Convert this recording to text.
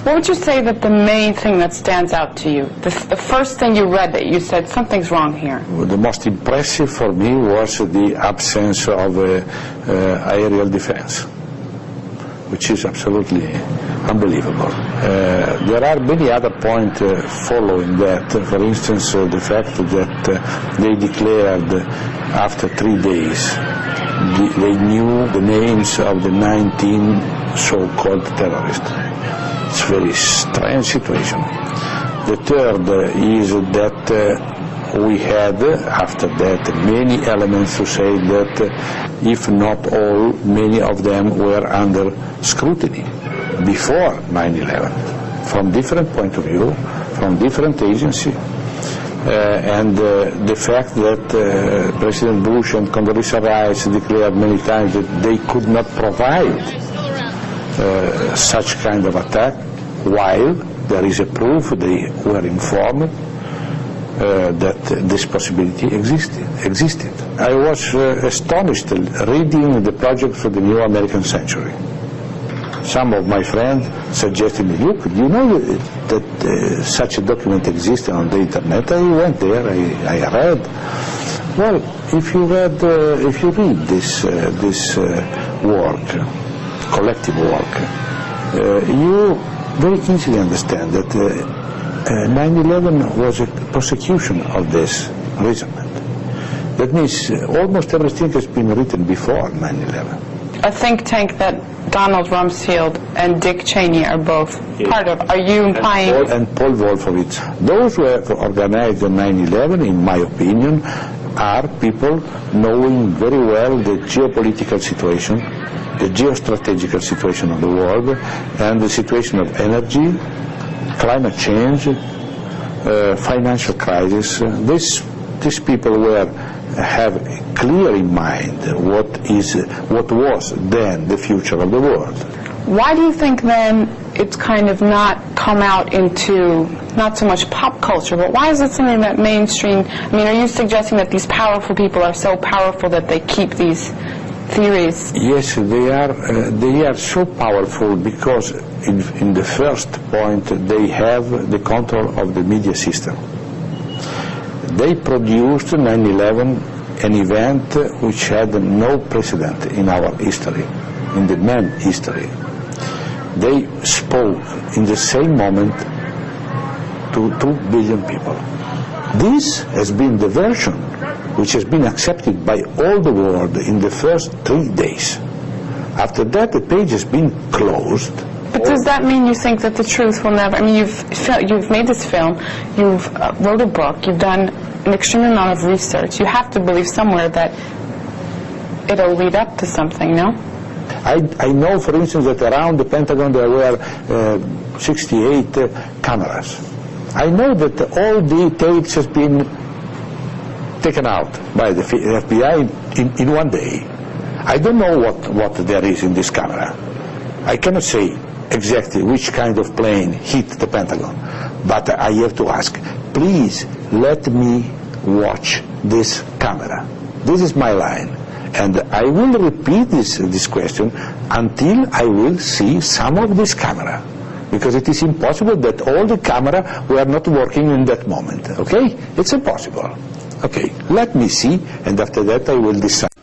What would you say that the main thing that stands out to you? The first thing you read that you said, something's wrong here. The most impressive for me was the absence of aerial defense, which is absolutely unbelievable. There are many other points following that. For instance, the fact that they declared after 3 days they knew the names of the 19 so-called terrorists. It's a very strange situation. The third is that we had, after that, many elements to say that, if not all, many of them were under scrutiny before 9/11, from different point of view, from different agencies. And the fact that President Bush and Condoleezza Rice declared many times that they could not provide such kind of attack, while there is a proof they were informed that this possibility existed. I was astonished reading the project for the New American Century. Some of my friends suggested me, look, do you know that such a document exists on the internet? I went there, I read. Well, if you read this work, collective work, you very easily understand that 9/11 was a prosecution of this reasonment. That means almost everything has been written before 9/11. A think tank that Donald Rumsfeld and Dick Cheney are both part of. Are you implying? And Paul Wolfowitz. Those who have organized the 9/11, in my opinion, are people knowing very well the geopolitical situation, the geostrategical situation of the world, and the situation of energy, climate change, financial crisis. These people have clear in mind what was then the future of the world. Why do you think then it's kind of not come out into not so much pop culture, but why is it something that mainstream? I mean, are you suggesting that these powerful people are so powerful that they keep these theories? Yes, they are so powerful because in the first point they have the control of the media system. They produced 9/11, an event which had no precedent in our history, in the man history. They spoke in the same moment to 2 billion people. This has been the version which has been accepted by all the world in the first 3 days. After that, the page has been closed. But does that mean you think that the truth will never? I mean, you've made this film, you've wrote a book, you've done an extreme amount of research. You have to believe somewhere that it'll lead up to something, no? I know, for instance, that around the Pentagon there were 68 cameras. I know that all the tapes has been taken out by the FBI in 1 day. I don't know what there is in this camera. I cannot say exactly which kind of plane hit the Pentagon, but I have to ask, please let me watch this camera. This is my line, and I will repeat this question until I will see some of this camera, because it is impossible that all the camera were not working in that moment, okay? It's impossible. Okay, let me see, and after that I will decide.